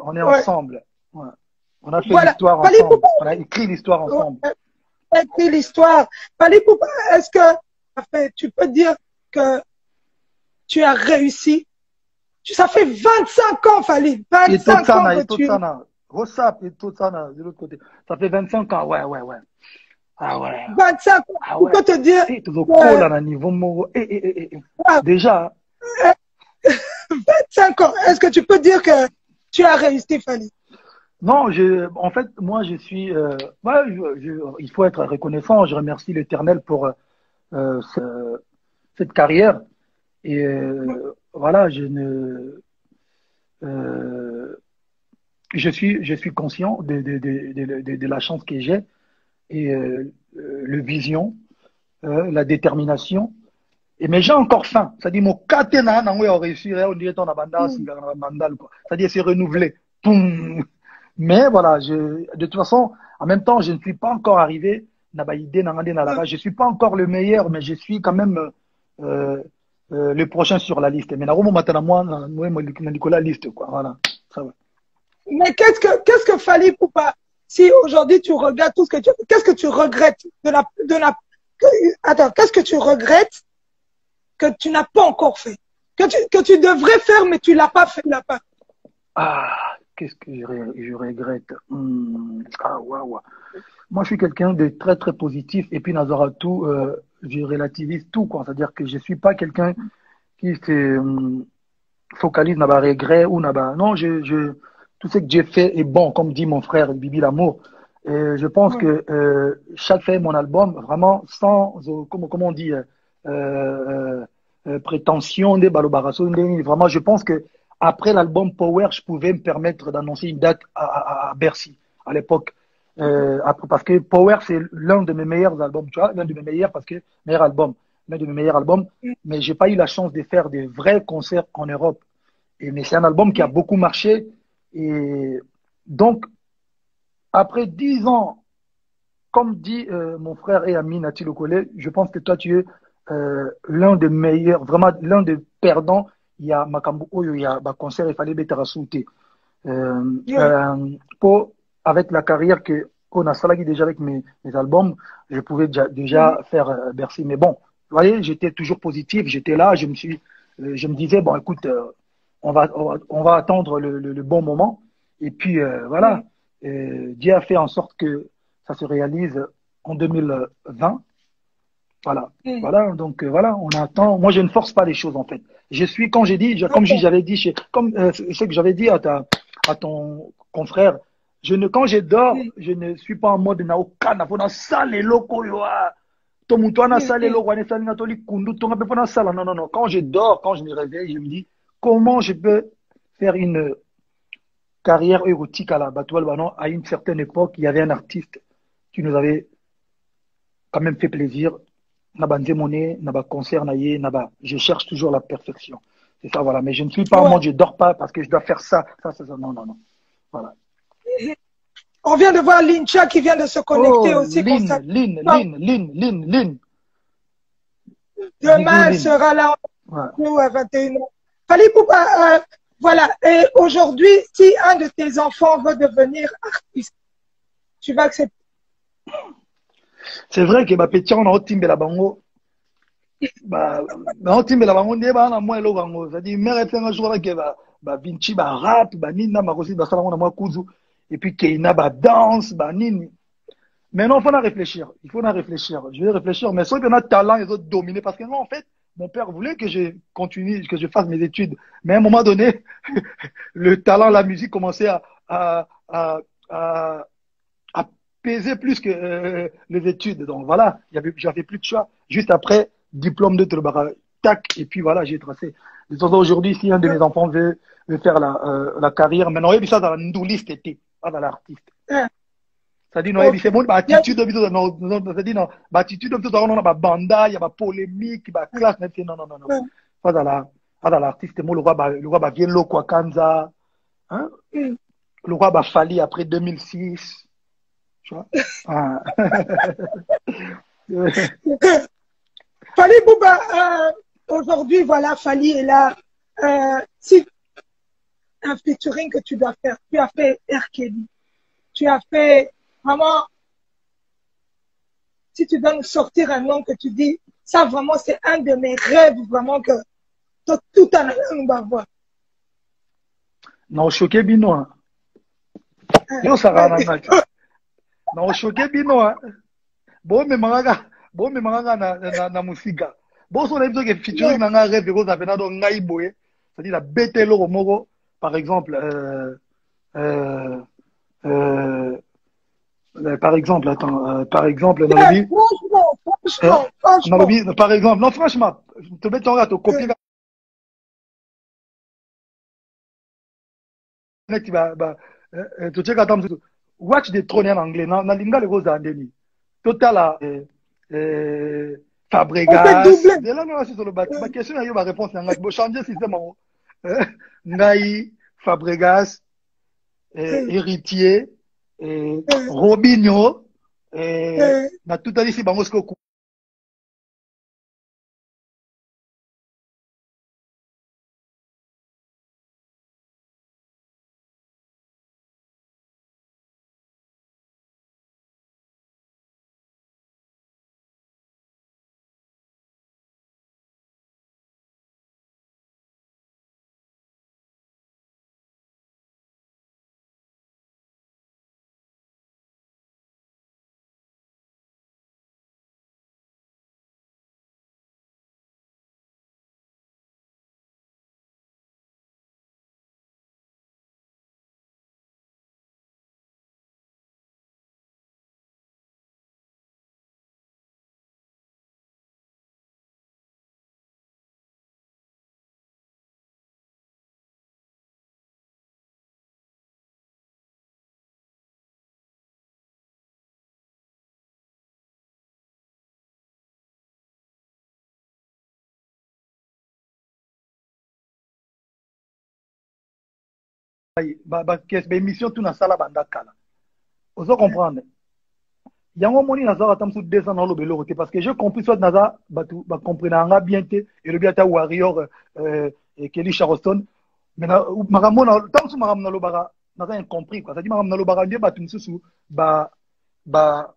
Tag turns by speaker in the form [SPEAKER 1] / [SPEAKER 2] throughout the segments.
[SPEAKER 1] On est ensemble. Ouais. On a fait
[SPEAKER 2] Voilà.
[SPEAKER 1] l'histoire
[SPEAKER 2] Fally
[SPEAKER 1] ensemble.
[SPEAKER 2] Poupa,
[SPEAKER 1] On a écrit l'histoire ensemble.
[SPEAKER 2] on a écrit l'histoire. Fally Poupa, est-ce que, enfin, tu peux dire que tu as réussi? Ça fait 25 ans, Fally.
[SPEAKER 1] Et tout
[SPEAKER 2] 25 ans
[SPEAKER 1] ça,
[SPEAKER 2] que
[SPEAKER 1] et tout
[SPEAKER 2] tu...
[SPEAKER 1] ça, Rossap, et tout ça, de l'autre côté. Ça fait 25 ans, ouais, ouais, ouais. Ah ouais.
[SPEAKER 2] 25 ans.
[SPEAKER 1] Ah
[SPEAKER 2] Tu
[SPEAKER 1] ouais.
[SPEAKER 2] peux te dire...
[SPEAKER 1] Si, tout le col à un niveau moro. Déjà.
[SPEAKER 2] 25 ans. Est-ce que tu peux dire que tu as réussi, Fally?
[SPEAKER 1] Non, en fait, moi, je suis. Ouais, il faut être reconnaissant. Je remercie l'Éternel pour cette carrière. Et voilà, euh, je suis conscient de la chance que j'ai et le vision, la détermination. Et mais j'ai encore faim. C'est-à-dire, mon catena, on réussi, on dirait ton abandon, c'est-à-dire, c'est renouvelé. Poum. Mais voilà, de toute façon, en même temps, je ne suis pas encore arrivé. Je ne suis pas encore le meilleur, mais je suis quand même euh, le prochain sur la liste. Mais moi, Nicolas liste, quoi. Voilà, ça va.
[SPEAKER 2] Mais qu'est-ce que Fally Poupa, si aujourd'hui tu regardes tout ce que tu, qu'est-ce que tu regrettes attends, qu'est-ce que tu regrettes que tu n'as pas encore fait, que tu devrais faire mais tu l'as pas fait, là-bas.
[SPEAKER 1] Ah, qu'est-ce que je regrette? Ah, waouh. Moi, je suis quelqu'un de très, très positif. Et puis, Nazara, tout, je relativise tout, quoi. C'est-à-dire que je suis pas quelqu'un qui se focalise dans les regrets ou dans non, tout ce que j'ai fait est bon, comme dit mon frère Bibi Lamour. Et je pense que chaque fait mon album, vraiment, sans, comment on dit, prétention des balobarasso, vraiment, je pense que après l'album Power, je pouvais me permettre d'annoncer une date à Bercy à l'époque. Parce que Power, c'est l'un de mes meilleurs albums, tu vois, l'un de mes meilleurs, parce que meilleur album, l'un de mes meilleurs albums, mais j'ai pas eu la chance de faire des vrais concerts en Europe. Mais c'est un album qui a beaucoup marché. Et donc, après 10 ans, comme dit mon frère et ami Nati Lokole, je pense que toi, tu es l'un des meilleurs, vraiment l'un des perdants. Il y a Makambu Oyo, il y a un concert, il fallait mettre à sauter. Pour, avec la carrière que on a salagi déjà avec mes albums, je pouvais déjà faire Bercy. Mais bon, vous voyez, j'étais toujours positif, j'étais là, je me disais, bon, écoute, on va attendre le bon moment. Et puis, voilà, Dieu a fait en sorte que ça se réalise en 2020. Voilà. Voilà, donc voilà, on attend. Moi, je ne force pas les choses en fait. Je suis, quand j'ai dit, comme j'avais dit, comme ce que j'avais dit à ton confrère, quand je dors, je ne suis pas en mode na okana, faut na sale loko yo tomuto na sale loko na sale na toli kundu tonga pe na sala. Non, non, non. Quand je dors, quand je me réveille, je me dis comment je peux faire une carrière érotique à la Batoual Banon. À une certaine époque, il y avait un artiste qui nous avait quand même fait plaisir. Naba Nzemone, naba concert naye, naba. Je cherche toujours la perfection. C'est ça, voilà. Mais je ne suis pas en mode, je dors pas parce que je dois faire ça. Ça. Non, non, non. Voilà.
[SPEAKER 2] On vient de voir Lincha qui vient de se connecter
[SPEAKER 1] Oh,
[SPEAKER 2] aussi.
[SPEAKER 1] Lynn.
[SPEAKER 2] Demain, elle sera là, nous, à 21h. Fally Poupa, voilà. Et aujourd'hui, si un de tes enfants veut devenir artiste, tu vas accepter.
[SPEAKER 1] C'est vrai que ma petit on a timbe la bango. Bah, on timbe la bango ndé ba na moi lo bango. C'est-à-dire mère fait un jour que Vinci ba rap, ba nina ma aussi ba sala na moi kuzu et puis Keina ba danse, ba nini. Mais non, il faut en réfléchir. Il faut en réfléchir. Je vais réfléchir. Mais ceux qui ont un talent, ils ont dominé. Parce que moi, en fait, mon père voulait que je continue, que je fasse mes études. Mais à un moment donné, le talent, la musique commençait à, à peser plus que les études. Donc voilà, j'avais plus de choix. Juste après, diplôme de Trubara, tac, et puis voilà, j'ai tracé. De toute façon, aujourd'hui, si un de mes enfants veut faire la carrière, maintenant, il y a ça dans la liste, pas dans l'artiste. C'est-à-dire, non, c'est bon, l'attitude de c'est-à-dire, non, l'attitude de on a banda, il y a polémique, il y a classe, non, non, non, non. Pas dans l'artiste, moi, le roi vient lo quoi, Kanza, hein? Le roi Fally après 2006. Tu vois?
[SPEAKER 2] Fally Poupa, aujourd'hui, voilà, Fally est là. Si un featuring que tu dois faire, tu as fait R. Kelly, tu as fait vraiment, si tu dois nous sortir un nom que tu dis, ça vraiment, c'est un de mes rêves, vraiment, que tout un va voir.
[SPEAKER 1] Non, choqué bino, hein. Yo, ça va, non, choqué bino, hein. Bon, mais mangaka na musika. Bon, so, on a dit que featuring na nga rêve, ko zapena do ngai boye. C'est-à-dire, la bête lo moko, par exemple, euh, par exemple, attends, par exemple, dans le
[SPEAKER 2] Franchement.
[SPEAKER 1] par exemple, non, franchement, te mets ton gâteau, copier, tu check attends, watch the throne en anglais, na linga le rose andeni. Total,
[SPEAKER 2] On fait
[SPEAKER 1] Fabregas,
[SPEAKER 2] doubler.
[SPEAKER 1] de là, non, c'est sur le bâtiment. Ma question, il y a ma réponse, bon, changer système, Ngai, Fabregas, Héritier, Robinho, na tout à l'heure, bango sko émission tout na sala banda kala. Oso comprendre. Yango moni na zara tamsu descend dans le belo parce que j'ai compris soit naza batu ba comprendre bien te et le biata warrior et Kelly Charleston mais na maramona tamsu maramna lo bara naza incompris quoi. Ça dit maramna lo bara ndie batu msusu ba ba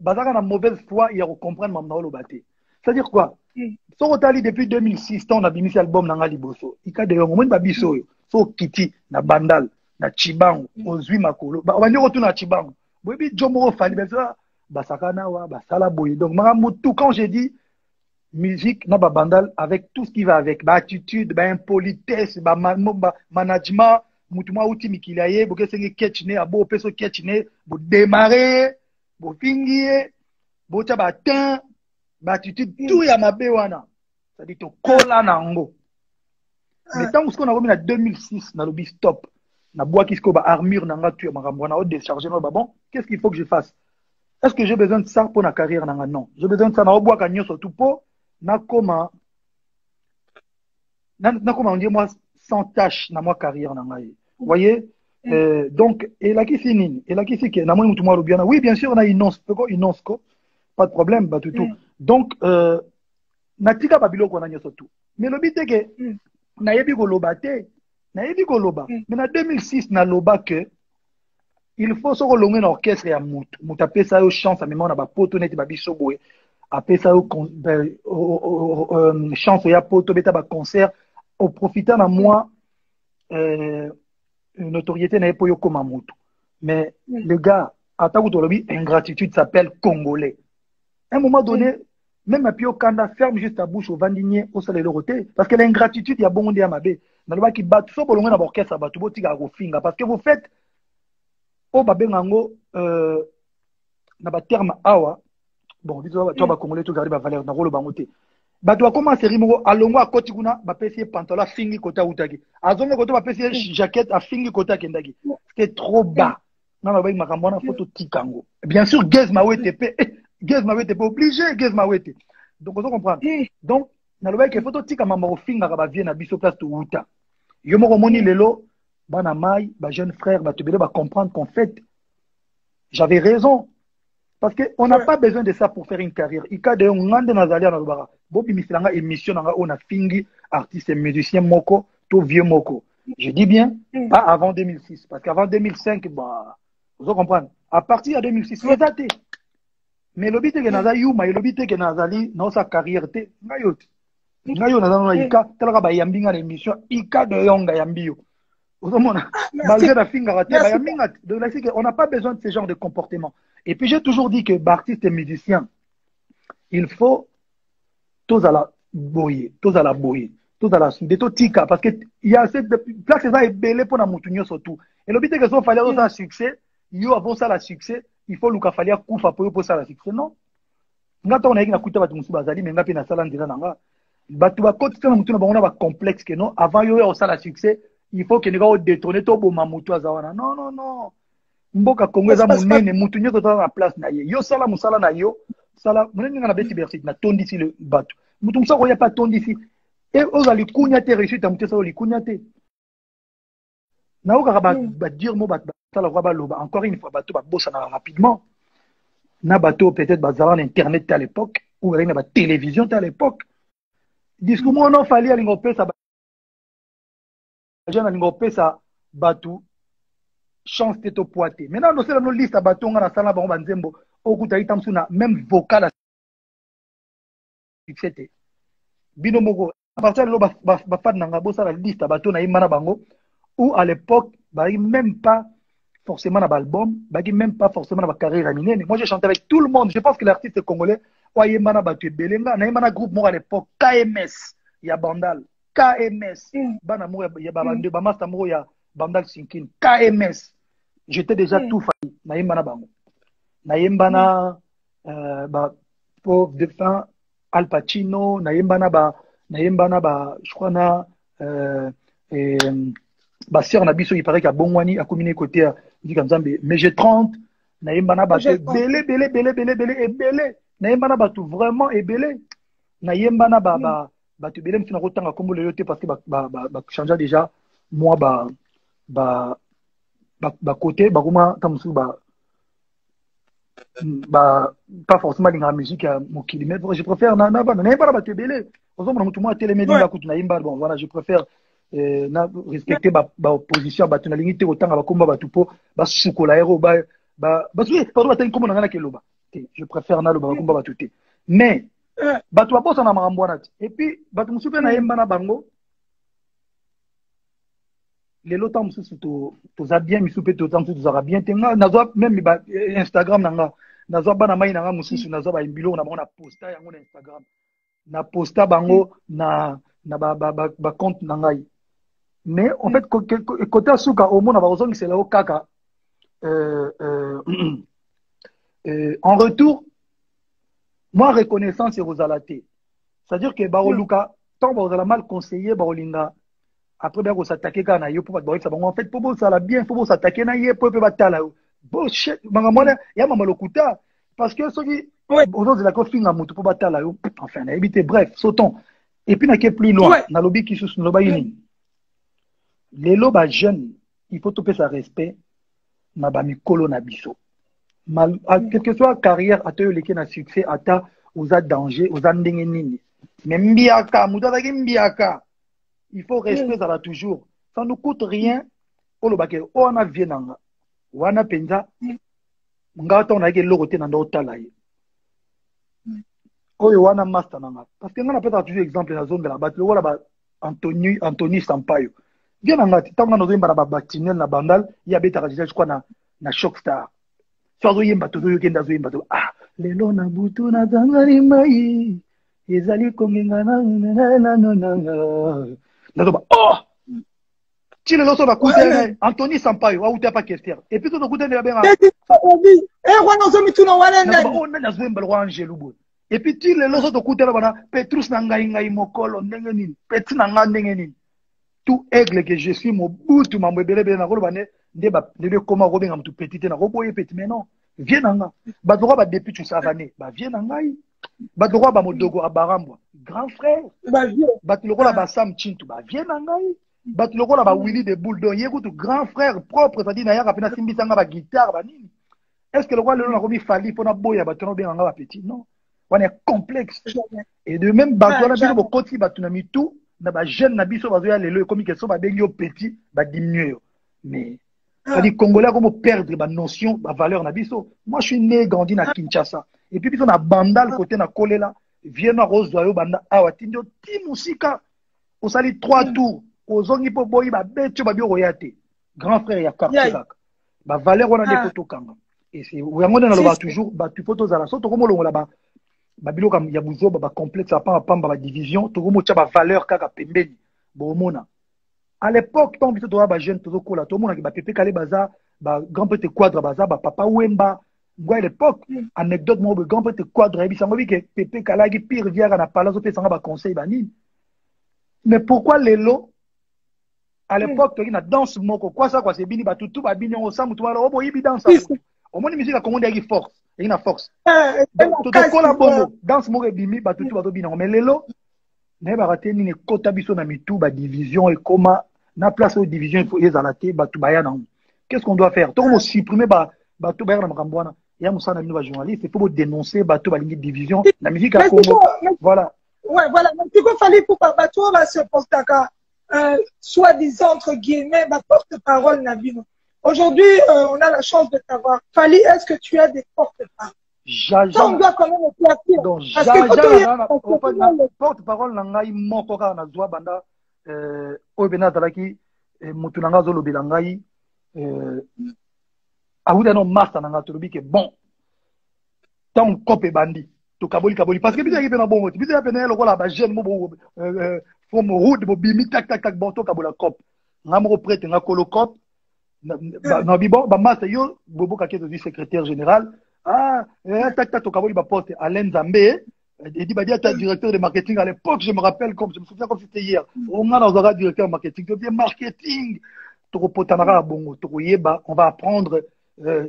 [SPEAKER 1] bazaka na mauvaise foi il y a comprendre maramna lo baté. C'est-à-dire quoi? So otali depuis 2006 on a bimisi album na nga liboso. Ika de yongo moni ba biso yo. So kiti na bandal na chibango ozwi makolo. Ba bandi ko tuna chibango. Boyebi jomo fali besa basakana wa basala boye. Donc tout quand j'ai dit musique na ba bandal avec tout ce qui va avec ba attitude, ba impolitesse, ba management, mutuma uti mikilaye, bo kesenge ketchne abo peso ketchne, bo démarrer, bo fingier, bo cha ba tin attitude tout ya mabe wana ça dit to kola nango mais tant que on a remis en 2006 na lobby stop na bois qui ba armure nanga tu makambo na o décharger no bon qu'est-ce qu'il faut que je fasse est-ce que j'ai besoin de ça pour ma carrière nanga non j'ai besoin de ça na bois kanyo surtout pour na comment on dit moi sans tâche na moi carrière nanga vous voyez donc et là qui finit et là qui c'est que na moi mutu moi lobiana oui bien sûr on a une innonce pas de problème bah tout donc natika babiloko na nyoso tout mais le but est que nayebi koloba te nayebi koloba mais na 2006 na loba que il faut so kolonga na orchestre ya mutu apesa yo chance à mémoire na ba poto neti ba biso boye apesa yo chance ya poto beta ba concert au profitant na moi notoriété na yepo yo koma mutu mais le gars atako to lobi ingratitude s'appelle congolais à un moment donné, même à Pio Kanda ferme juste ta bouche au vandigné, au salé le parce que l'ingratitude, il y a bon monde à Mabé. Dans le bas qui bat, soit pour le moins orchestre, bat tout à finga, parce que vous faites, au babengango, na ba terme awa, bon, dis-toi, toi, congolais, tout garder ba valeur, na rôle bangoté. Bah, toi, comment c'est rimo, alongo à Kotiguna, ba pesier pantalon, fingi kota outagi. Azongo koto, ba pesier jaquette, à fingi kota kendagi. C'est trop bas. Non, ma bague, ma rambona, photo tikango. Bien sûr, Gez Mawe TP. Gez Mawe t'es pas obligé, Gez Mawe t'es. Donc, on comprend. Donc, na le que photo tika mama ofinga ka ba vie na biso place to uta. Yo mo moni lelo, bana mai, ba jeune frère, ba tebele ba comprendre qu'en fait, j'avais raison. Parce que on n'a pas besoin de ça pour faire une carrière. Ika de ngande na zalia na lubara. bobi misilanga émission nanga on a fingi artiste et musicien moko tout vieux moko. Je dis bien pas avant 2006 parce qu'avant 2005 bah vous comprenez à partir de 2006 c'est ça. Mais le but est que naza yuma, le but est que nazali dans sa carrière te ngayot. Ngayo naza na ika tala ba yambi nga émission ika de yonga yambi yo. Malgré la finger raté, on n'a pas besoin de ce genre de comportement. Et puis j'ai toujours dit que artistes et musiciens, il faut tous à la boyer, tous à la boyer, tous à la de tout tika parce que il y a cette place ça est belé pour la moutonio surtout. Et le but est que si on fallait avoir un succès, yo avant ça la succès, il faut luka fallait kufa pour ça la succès non. Ngata on a na kuta batu musuba zali menga pe na sala ndira nanga. Batu ba côté na mutuna ba on a complexe que non avant yo ya ça la succès. Il faut que nous ayons détourné tout le monde. Non, non, non. Mboka Congolais a monné, mutu nyoto dans la place na ye. Yo sala musala na yo, sala munene ngana beti bersi na tondi si le bateau. Mutu musa ko ya pas tondi si. Et aux ali kunya te réussite mutu sa oli kunya te. Na oka ba dire mo ba sala ko ba loba encore une fois bateau ba bossa na rapidement. Na bateau peut-être ba zala internet à l'époque ou na ba télévision à l'époque. Discours mo non fallait ali ngopé ça jeune alingo pesa batu chance te to poité maintenant nous c'est la liste batu nga na sala ba nzembo okuta itamsuna même vocal succès bino moko à partir de lo ba fad nanga bo sala liste batu na imana bango ou à l'époque ba même pas forcément na album ba même pas forcément na carrière minene. Moi j'ai chanté avec tout le monde, je pense que l'artiste congolais oye mana batu belenga na imana groupe mo à l'époque KMS ya Bandal KMS, bana mo ya babande ba master mo ya Bandal Sinkin KMS. J'étais déjà tout failli na yemba na bango. Na yemba na ba pauvre de fin Al Pacino, na yemba na ba je crois na ba sœur na biso il paraît qu'à Bongwani a combiné côté dit comme ça mais j'ai 30 na yemba na ba belé et belé na yemba na ba tout vraiment et belé na yemba na ba tu belé mfina kotanga kombo lelo te parce que ba changer déjà moi ba côté ba kuma tamusu ba pas forcément dans la musique à mon kilomètre je préfère na ba tu belé aux hommes tout moi télé média kutu na yemba bon voilà je préfère na respecter ba opposition ba tunalingi te kotanga ba komba ba tupo ba sukola hero ba oui pardon ba kombo na ngana keloba je préfère na lo ba komba ba tuté mais bato baposa na makambo wana te et puis bato mosusu mpe nayemba na bango lelo ntango mosusu toza bien misu mpe ntango mosusu tozalaka bien te nga nazwa même Instagram na nga nazwa bana mai na nga mosusu nazwa biloko na bango na posta yango na Instagram na posta bango na bacompte na ngai mais en fait côté ya suka omona bakozongisela yo kaka en retour moi reconnaissance et rosalate c'est-à-dire que baoluka tant bazala mal conseillé baolinga après bien s'attaquer kana yo pour ba ça en fait pour ça la bien faut s'attaquer na ye pour peut batala bullshit manga mona ya mama lokuta parce que soki aujourd'hui la kofinga mutu pour batala yo enfin na éviter bref sautons et puis na ke plus loin na lobby qui sous no ba yini les loba jeunes il faut topé sa respect na ba mikolo na biso mal quelle que soit carrière ata yo leke na succès ata oza danger oza ndenge nini mais mbiaka mutu azaki mbiaka il faut rester ça là toujours ça ne coûte rien olobake ona vie nanga wana penza ngata ona ke loko te na ndo tala ye oyo wana master nanga parce que ngana peut-être toujours exemple na zone de la batte wala ba Anthony Sampaio bien nanga tanga no zemba na ba Batinel na Bandal ya beta déjà je crois na Shockstar so yemba to yo kenda zo yemba to lelo na butu na tangani mai ezali kongenga na ti lelo so bakute Anthony Sampaio wa uta pa question et puis to bakute ne benga
[SPEAKER 2] wana zo mituna wana
[SPEAKER 1] na zo yemba lo Angelo bo et puis ti lelo so to kutela bana Petrus na ngai mokolo ndenge nini petit na nga ndenge nini tout aigle que je suis mon butu mambo belebe na ko bane ndeba ndebe koma ko benga mtu petit na ko boye petit mais non viens nanga ba droit ba depuis tu savane ba viens ngai ba droit ba modogo abarambwa grand frère ba tu lokola ba Sam Chintu ba viens ngai ba tu lokola ba Willy de Bulldog yeko tu grand frère propre ça dit na yaka pena simbisa nga ba guitare ba nini est-ce que le roi le na ko mi fali pona boya ba tono benga nga ba petit non On est complexe.
[SPEAKER 2] Jamais.
[SPEAKER 1] Et de même, bateau, on a
[SPEAKER 2] Jamais.
[SPEAKER 1] bien côté, bateau, na mitou, na ba jeune, na biso, bateau, les le, comme ils sont, ba bengi petit, ba diminuer. Mais, ça dit, Congolais, comme perdre, ba notion, ba valeur, na biso. Moi, je suis né, grandi, na Kinshasa. Et puis, on a bandal, côté, na collé là, viens, na rose, doyo, banda, awa, tindio, timusika, on sali 3 tours, aux ongi, po, boy, ba bête, ba bio, royate. Grand frère, ya kartirak. Ba valeur, on a des photos, kanga. Et c'est, on a toujours, ba, tu photos à la sorte, comme on l'a, ba, babilo kam ya buzo ba complexe apa pamba ba division to gomo cha ba valeur kaka pembeni bomona à l'époque tant biso to ba jeune to kola to mona ki ba pepe kale baza ba grand petit quadre baza ba papa wemba ngwa à l'époque anecdote mo ba grand petit quadre ya bisango bi ke pepe kala ki pire viara na palazo pe sanga ba conseil ba nini mais pourquoi lelo à l'époque to na danse moko quoi ça quoi c'est bini ba tutu ba bini on samu to ba obo yibi danse au moins musique a commandé avec force et une force tout collabore dans ce moment bimi ba tout bato bina mais lelo ne ba raté ni kota biso na mitu ba division et comment na place aux division il faut ezalate ba tout baya na qu'est-ce qu'on doit faire to mo supprimer ba tout baya na makambwana ya musana ni ba journaliste il faut dénoncer ba tout ba ligne division la musique à Congo voilà
[SPEAKER 2] ouais voilà donc il fallait pour ba tout va se postaka soi-disant entre guillemets ma porte-parole na bino. Aujourd'hui, on a la chance de t'avoir. Fali, est-ce que tu as des porte-parole? Ça, on doit quand même éclater.
[SPEAKER 1] Donc, j'ai porte-parole, nangai mokoka na zwa banda, obena talaki, mutunanga zolo bilangai, aouda no master nanga tolobi ke bon, tant kope bandi, to kaboli kaboli, parce que bisa yipe na bon, bisa yipe na lokola ba jeune mo bo, from road bo bimi tak tak tak bon to kabola kop, nga mo prête nga kolo kop. Non, bon, bah, master, yo, Bobo Kaketo du secrétaire général. Ah, tac, tac, au il poste Alain Zambé. Il dit, bah, dia directeur de marketing à l'époque, je me rappelle, comme, je me souviens comme c'était hier. On a dans un directeur de marketing. Je dis, marketing. Toko potanara, bon, toko yeba, on va apprendre,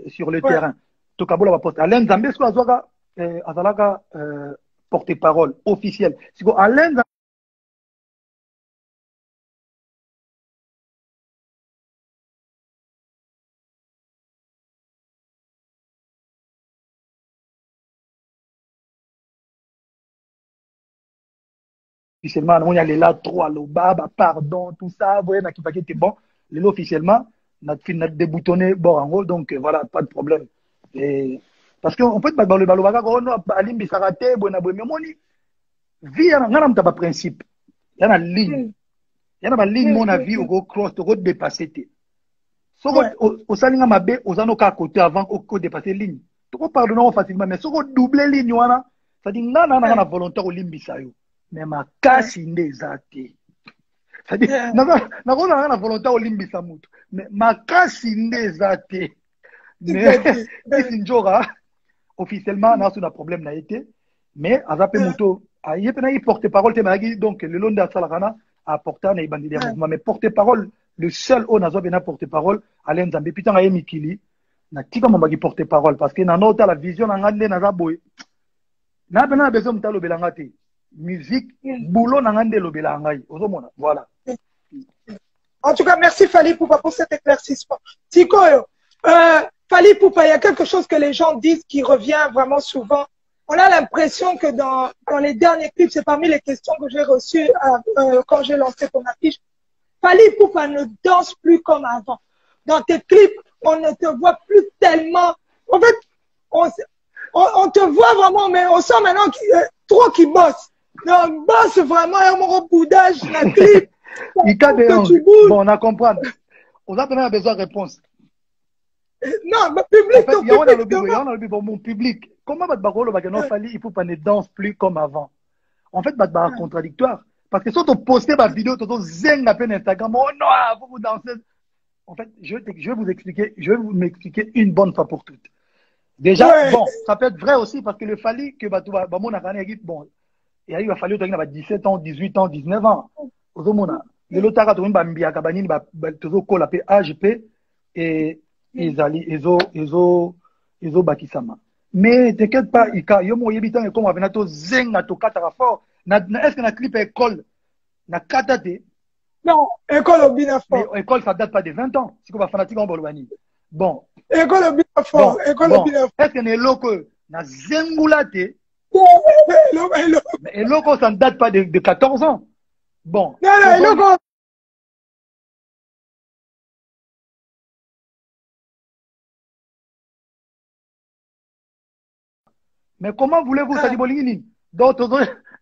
[SPEAKER 1] sur le terrain. Toko va poste Alain Zambé, ce qu'on a, azalaga, porte-parole officielle. Si Alain Zambé, officiellement, on y a les là, 3, le baba, pardon, tout ça, vous voyez, qui paquet était bon. Les lots officiellement, notre déboutonné, bon, en gros, donc voilà, pas de problème. Et, parce qu'on peut être dans le balobaga, on a Alim Bissarate, Bonabou, mais mon vie, il y a un principe. Il y a une ligne. Il y a une ligne, mon avis, au cross, au dépasser. Si au salinga mabe, aux anoka à côté avant, au dépasser ligne. Tu peux pardonner facilement, mais si on double ligne, ça dit, non, non, non, volontaire au limbisayo. Mais ma casse indésate. C'est-à-dire, n'a pas volonté au limbisa mutu. Mais ma casse indésate. Mais, c'est une joie, officiellement, n'a pas de problème n'a été. Mais, à Zapé Muto, il y a un porte-parole, donc, le long de la Salarana, a porté un bandit des mouvements. Mais porte-parole, le seul on a besoin porte-parole, Alain Zambé, putain, il y a Mikili, n'a tika mambagi porte-parole, parce que n'a pas la vision, n'a pas boy. N'a pas besoin de talo belangate. Musique, boulot, n'angande lo belangai. Voilà.
[SPEAKER 2] En tout cas, merci Fali Poupa pour cet éclaircissement. Tiko, Fali Poupa, il y a quelque chose que les gens disent qui revient vraiment souvent. On a l'impression que dans les derniers clips, c'est parmi les questions que j'ai reçues quand j'ai lancé ton affiche. Fali Poupa ne danse plus comme avant. Dans tes clips, on ne te voit plus tellement. En fait, on te voit vraiment, mais on sent maintenant trop qu'il bosse. Donc, bosse vraiment un gros boudage, la clip.
[SPEAKER 1] Bon, on a compris. On a besoin de réponse.
[SPEAKER 2] Non, mais public,
[SPEAKER 1] en fait, il y a mon public. Comment il faut pas ne danse plus comme avant. En fait, c'est contradictoire. Parce que si on poste ma vidéo, tu zeng à peine Instagram, oh non, vous dansez. En fait, je vais vous m'expliquer une bonne fois pour toutes. Déjà, bon, ça peut être vrai aussi parce que le Fali que mon bon, il y a eu un Fali qui a 17 ans, 18 ans, 19 ans. Le lotara to mba mbia kabanini tozo kola pe AGP et ezo bakisama. Mais t'inquiète pas, ika yomo yebitan comme avena to zenga to katara fort. Est-ce que na clip école na katate?
[SPEAKER 2] Non, école au bina fort.
[SPEAKER 1] Mais école ça date pas de 20 ans. C'est comme fanatique en bolwani. Bon.
[SPEAKER 2] École au bina fort, école au bina fort.
[SPEAKER 1] Est-ce que ne loko na zengulate Mais Eloko, ça ne date pas de 14 ans. Bon.
[SPEAKER 2] Non, non, Eloko.
[SPEAKER 1] Mais comment voulez-vous ça dit Bolingini? D'autres,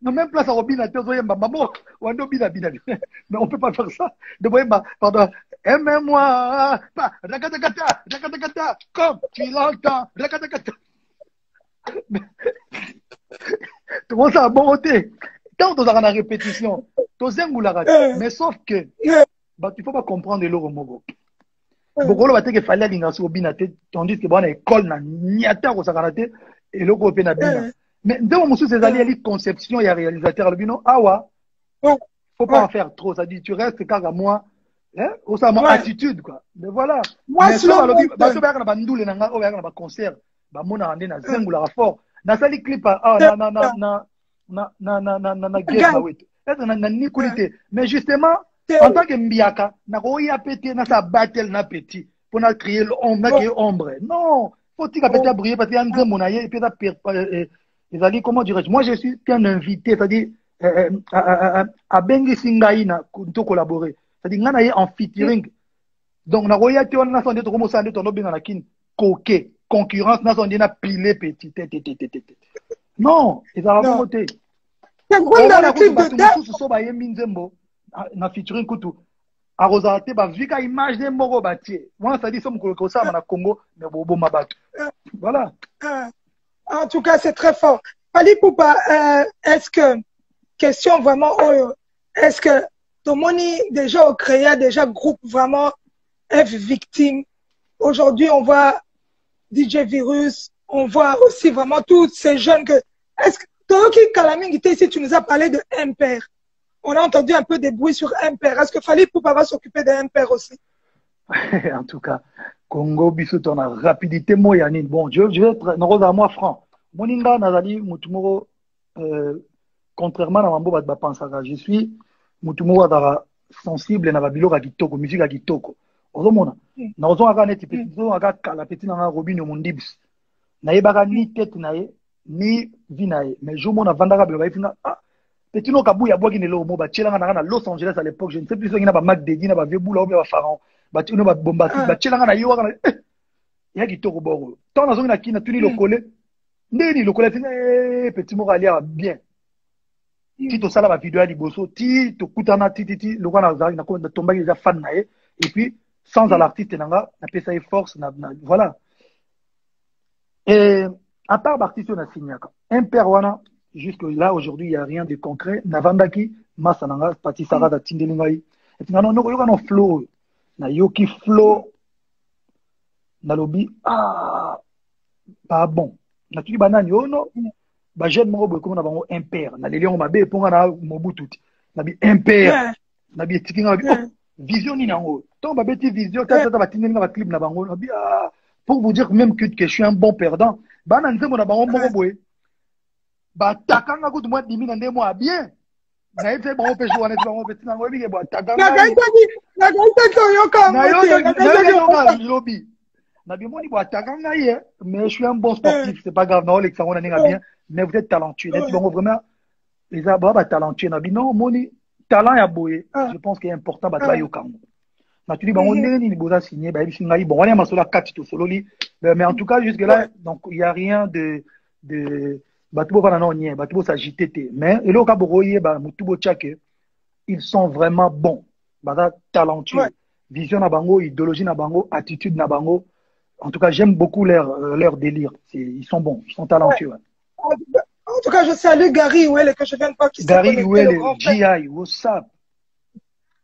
[SPEAKER 1] non, même place à Robina, maman, mais on ne peut pas faire ça. Pardon, aime-moi, comme tu l'entends, tout le monde a bon côté. Tant qu'on a la répétition, mais sauf que, bah, il faut pas comprendre l'euro mogo. Beaucoup de choses qu'il fallait aller au binate, tandis que bon école na niata au sakanate et le groupe na bina. Mais dès que ces alliés les conception et réalisateur le bino awa, faut pas en faire trop. Ça dit tu restes car à moi, hein, au sa mon attitude quoi. Mais voilà. Mais ça va le ba so ba na bandule na nga o ba na ba concert, ba mona ande na zengula fort. Na sali clip na game wait. Est na ni qualité. Mais justement en tant que Mbiaka, na koya pété na sa battle na petit pour na créer l'ombre, non, faut-il que briller parce qu'il y a un monaye et puis les alliés, comment dirais-je, moi je suis un invité, c'est-à-dire à Bengi Singaïna pour collaborer, c'est-à-dire ngana en featuring. Donc na koya te on na sonde to comme ça to no bien na kin coquet concurrence na sonde na pilé petit. Non, ils ont la beauté.
[SPEAKER 2] C'est quoi dans le clip de
[SPEAKER 1] Dame? Na featuring kutu arosate ba vika image de moko batie moi ça dit somme ko ça na Congo mais bobo mabato voilà.
[SPEAKER 2] En tout cas c'est très fort. Fally Ipupa, est-ce que question vraiment est-ce que Tomoni déjà au créa déjà groupe vraiment F victime aujourd'hui on voit DJ Virus on voit aussi vraiment tous ces jeunes que est-ce que Toki Kalaming ici tu nous as parlé de Impair. On a entendu un peu des bruits sur Impair. Est-ce que Fally Ipupa va s'occuper d'Impair aussi?
[SPEAKER 1] En tout cas, Congo, Bissou, on a rapidité moyenne. Bon, je vais être à moi franc. Moninga, Nazali, Moutumoro, contrairement à Mambo Badbapansaka, je suis Moutumoro sensible à Babilo Agitoko, musique Agitoko. Ozomona. Naozo aga neti petit, aga kala petit na Robin Mondibs. Naebaka ni tête nae, ni vie nae. Mais je m'en avandaka beba ah. Petit no kabuya boki ne lo mo ba tchelanga na Los Angeles à l'époque, je ne sais plus si il y a ba Mac Dedi na ba Veboula ou ba Pharaon, ba tino ba Bombastic, ba tchelanga na yo kana ya kitoko boro. Tant na zongi na kina tuni lokole. Ndeni lokole fina petit mo alia bien. Ti to sala ba vidéo ya liboso, ti to kutana ti le kana za na ko tomba ya fan na et puis sans à l'artiste nanga na pesa force na voilà. Et à part l'artiste na signaka. Impair wana jusque là aujourd'hui il n'y a rien de concret navandaki masananga pati sarada tindelingai et ngano no yoka no flow na yoki flow na lobby ah pas bon na tuli banani ono ba jeune mo boy comme na bango Impair na lelion mabe ponga na mobutu na bi Impair na bi tikinga bi vision ni nango to ba beti vision ta ba tindelinga ba clip na bango na bi ah pour vous dire même que je suis un bon perdant bana nzemo na bango moko boy ba takanga kutu mwa dimi na ndemo bien na ete ba ope joane ba ope tina ngobi ke ba takanga
[SPEAKER 2] na
[SPEAKER 1] lobby na bimoni ba takanga ye mais je suis un bon sportif c'est pas grave na ole ça on a bien mais vous êtes talentueux net bon vraiment les ba talentueux na bino moni talent ya boye je pense qu'il est important ba travailler au Congo na tu dis ba on ni boza signé ba bisinga ngai bon on est masola 4 to sololi mais en tout cas jusque là donc il y a rien de Batubo va non nie, Batubo s'agiter mais et là Kaboroye ba Mutubo Tchake ils sont vraiment bons, bada talentueux, vision na bango, idéologie na bango, attitude na bango. En tout cas, j'aime beaucoup leur délire. Ils sont bons, ils sont talentueux.
[SPEAKER 2] Ouais. En tout cas, je salue Gary Ouel que je viens de voir qui s'est connecté.
[SPEAKER 1] Gary Ouel, GI, what's up?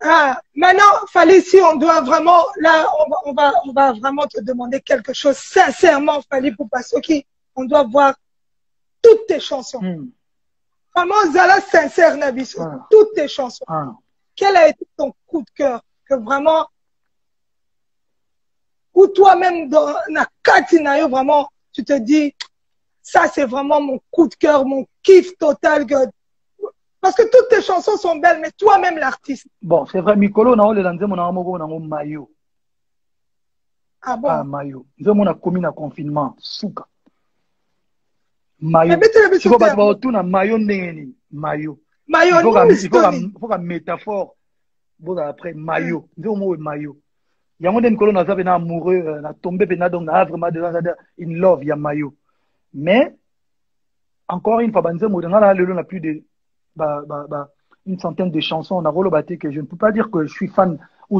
[SPEAKER 2] Ah, maintenant, Fally, si on doit vraiment, là, on va vraiment te demander quelque chose sincèrement, Fally Ipupa Soki, on doit voir toutes tes chansons. Vraiment, Zala sincère, Nabiso, toutes tes chansons. Quel a été ton coup de cœur que vraiment, ou toi-même dans la Katinayo, vraiment, tu te dis, ça c'est vraiment mon coup de cœur, mon kiff total. Parce que toutes tes chansons sont belles, mais toi-même l'artiste.
[SPEAKER 1] Bon, c'est vrai, Mikolo, on a lancé mon maillot.
[SPEAKER 2] Ah bon?
[SPEAKER 1] Ah, maillot. Nous avons commis un confinement, souka. Mayo.
[SPEAKER 2] Mais
[SPEAKER 1] Si vous avez tout na mayo ndengeni, mayo.
[SPEAKER 2] Mayo,
[SPEAKER 1] Il faut une métaphore. Bon après mayo. Ndio mo mayo. Yango den kolo na za na amoureux, na tombé na donc na vraiment de in love ya mayo. Mais encore une fois banzemo ngala lelo na plus de une centaine de chansons on a rolobaté que je ne peux pas dire que je suis fan ou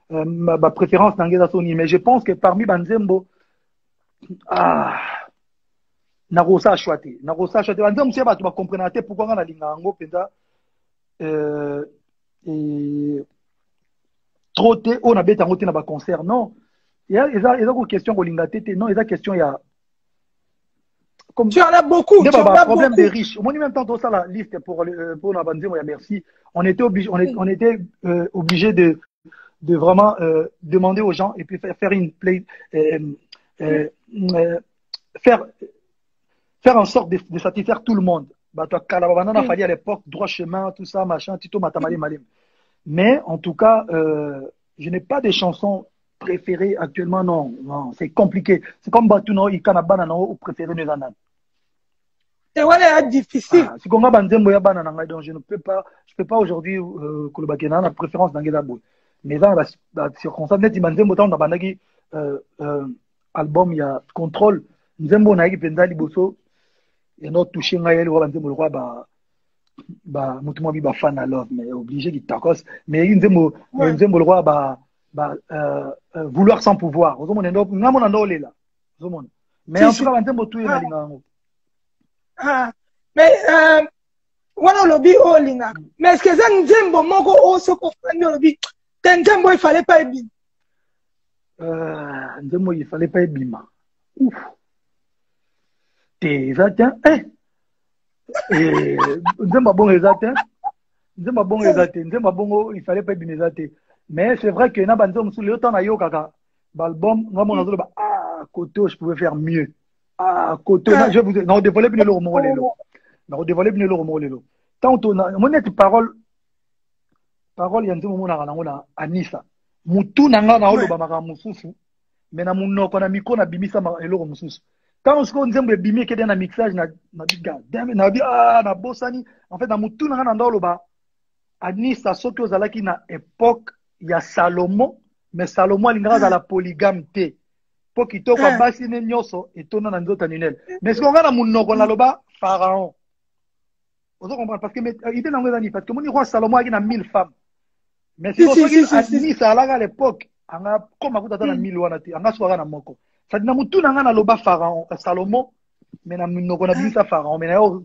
[SPEAKER 1] ma préférence n'angeza Sony, mais je pense que parmi banzembo narosa chouate banzembo c'est pas tu vas comprendre pourquoi on a linga ngo penza et trop on a bêta ngoté na ba concert non il y a une question ko linga tete non il y a question il y a
[SPEAKER 2] comme tu en as beaucoup.
[SPEAKER 1] Tu as problème des riches. Au moins, même temps, tout ça, la liste pour la bande, merci. On était obligé de vraiment demander aux gens et puis faire une play, faire en sorte de satisfaire tout le monde. Bah, a fallu à l'époque, droit chemin, tout ça, machin, tito, matamali, malim. Mais, en tout cas, je n'ai pas des chansons préférées actuellement, non, c'est compliqué. C'est comme Batuno, Ikanabana, ou préféré Nezanan.
[SPEAKER 2] C'est voilà difficile.
[SPEAKER 1] Si on a banzembo ya bana nanga donc je peux pas aujourd'hui kolobakena na préférence d'angela boy. Mais dans la circonstance net banzembo tant na banaki album ya contrôle nzembo na ki penza liboso et not toucher ngaeli wa banzembo le roi mutu mo bi ba fan à love mais obligé qui takos mais nzembo le roi vouloir sans pouvoir. Ozo mona ndo ngamona ndo lela. Ozo mona. Mais en tout cas banzembo tout na lingango.
[SPEAKER 2] Mais wana lobby olinga mais est-ce que ça nzembo moko o se comprendre lobby nzembo il fallait pas ebima
[SPEAKER 1] nzembo il fallait pas ebima ouf t'es atteint nzembo bon exact nzembo bon exact nzembo bongo il fallait pas ebima exact mais c'est vrai que na banzembo sous le temps na yo kaka l'album ngamo nazo ba côté je pouvais faire mieux. Côté, je vous non dévoiler bien le roman lelo. Non dévoiler bien le roman lelo. Tant on a mon net parole yanzu mo na Anissa. Mutu nanga na olo ba maka mususu. Mais na munoko na miko na bimisa ma eloko mususu. Tant on se nzembe bimi ke na mixage na biga. Na bi na bosani en fait na mutu nanga na olo ba Anissa soki ozalaki na époque ya Salomon mais Salomon alinga za la polygame te. Pour qu'il toque basi ne nyoso et tourne dans d'autres annuels. Mais ce qu'on a dans mon nom, on a le bas pharaon. Vous comprenez parce que il était dans les parce que mon roi Salomon il a 1000 femmes. Mais si vous avez ça à l'époque, on a comme à dans 1000 wanati, on a soira na moko. Ça dit na mutu na le bas pharaon Salomon, mais na mon on a dit ça pharaon, mais na yo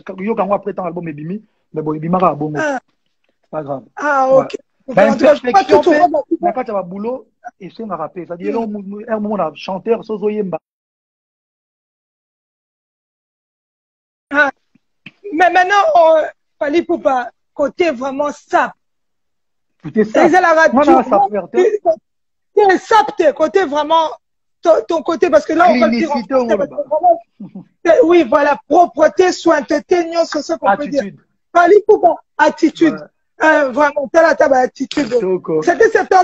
[SPEAKER 1] quand on prétend album ebimi, mais bon ebima ka bongo. C'est pas grave.
[SPEAKER 2] OK.
[SPEAKER 1] Ben réflexion fait na kata ba boulot et c'est un rappel, c'est-à-dire là un moment on a chanteur sozo yemba.
[SPEAKER 2] Mais maintenant Fally Ipupa côté vraiment sap.
[SPEAKER 1] Côté sap.
[SPEAKER 2] C'est sap côté vraiment ton côté parce que là on va dire oui voilà propreté sointeté non c'est ça qu'on peut dire. Fally Ipupa attitude. Vraiment, t'as la table attitude. C'était cette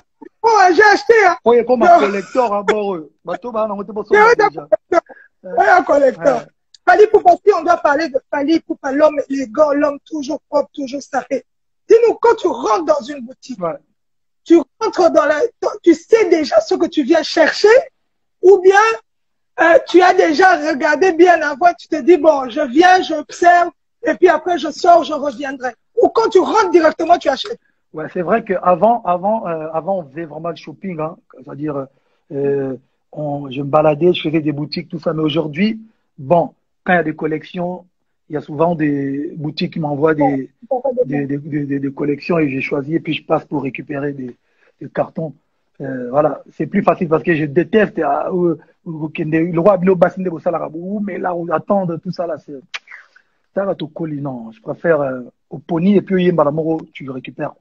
[SPEAKER 2] oh, j'ai acheté.
[SPEAKER 1] Oui, comme un collecteur à bord. Bateau, bah, on
[SPEAKER 2] un collecteur. Fally Ipupa, si on doit parler de Fally Ipupa, l'homme élégant, l'homme toujours propre, toujours sapé. Dis-nous, quand tu rentres dans une boutique, tu rentres dans tu sais déjà ce que tu viens chercher, ou bien tu as déjà regardé bien avant, tu te dis, bon, je viens, j'observe, et puis après je sors, je reviendrai. Ou quand tu rentres directement, tu achètes.
[SPEAKER 1] Ouais, c'est vrai qu'avant, on faisait vraiment le shopping, hein. C'est-à-dire, je me baladais, je faisais des boutiques, tout ça. Mais aujourd'hui, bon, quand il y a des collections, il y a souvent des boutiques qui m'envoient des collections et j'ai choisi et puis je passe pour récupérer des cartons. Voilà, c'est plus facile parce que je déteste le roi Abino Bassinde Bossalarabou, mais là, attendre tout ça, là, c'est. Ça va te coller, non. Je préfère au pony et puis tu le récupères.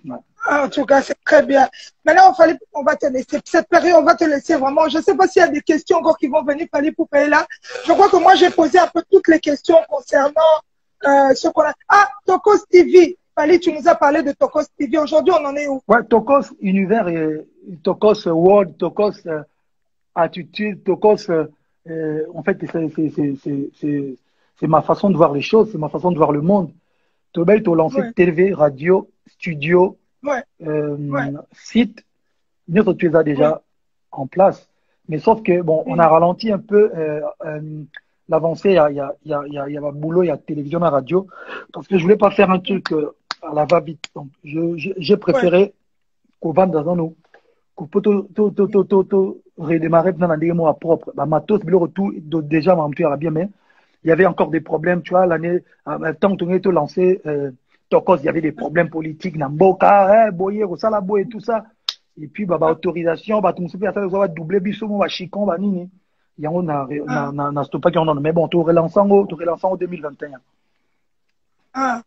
[SPEAKER 2] Ouais. En tout cas, c'est très bien. Maintenant, on va te laisser. Cette période, on va te laisser vraiment. Je ne sais pas s'il y a des questions encore qui vont venir, Fally Ipupa est là. Je crois que moi, j'ai posé un peu toutes les questions concernant ce qu'on a. Ah, Tokos TV. Fally, tu nous as parlé de Tokos TV. Aujourd'hui, on en est où?
[SPEAKER 1] Ouais, Tokos Univers, Tokos World, Tokos Attitude, Tokos En fait, c'est ma façon de voir les choses, c'est ma façon de voir le monde. Tu as lancé
[SPEAKER 2] Ouais,
[SPEAKER 1] TV, radio, studio,
[SPEAKER 2] ouais, ouais,
[SPEAKER 1] site, bien que tu les as
[SPEAKER 2] ouais.
[SPEAKER 1] déjà en place. Mais sauf que, bon, on a
[SPEAKER 2] Mm.
[SPEAKER 1] ralenti un peu l'avancée. Il y a boulot, il y a télévision, il y a radio. Parce que je voulais pas faire un
[SPEAKER 2] Mm.
[SPEAKER 1] truc à la va-vite. Donc, j'ai
[SPEAKER 2] Ouais.
[SPEAKER 1] préféré qu'on vende dans un eau. Qu'on peut redémarrer dans un mois propre. Bah, matos, le retour, déjà, ma à la bien, mais il y avait encore des problèmes. Tu vois, l'année, en même temps, on était lancé, Tokos, il y avait des problèmes politiques. Namboka, Boyer, Salabo et tout ça. Et puis, bah,
[SPEAKER 2] Ah,
[SPEAKER 1] autorisation, bah, tout le monde ça va doubler, bisomo, bah, chicon, bah, nini. Il y a,
[SPEAKER 2] ah,
[SPEAKER 1] on a stoppé qu'on en a. Mais bon, tu relançant au 2021.
[SPEAKER 2] ah.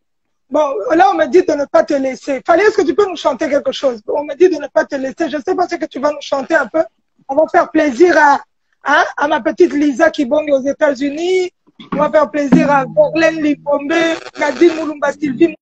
[SPEAKER 2] Bon, là, on me dit de ne pas te laisser. Fallait, est-ce que tu peux nous chanter quelque chose? On me dit de ne pas te laisser. Je ne sais pas ce que tu vas nous chanter un peu. On va faire plaisir à ma petite Lisa qui bonne aux États-Unis. On va faire plaisir à Gorlène Lipombe, Nadine Moulumba Sylvie.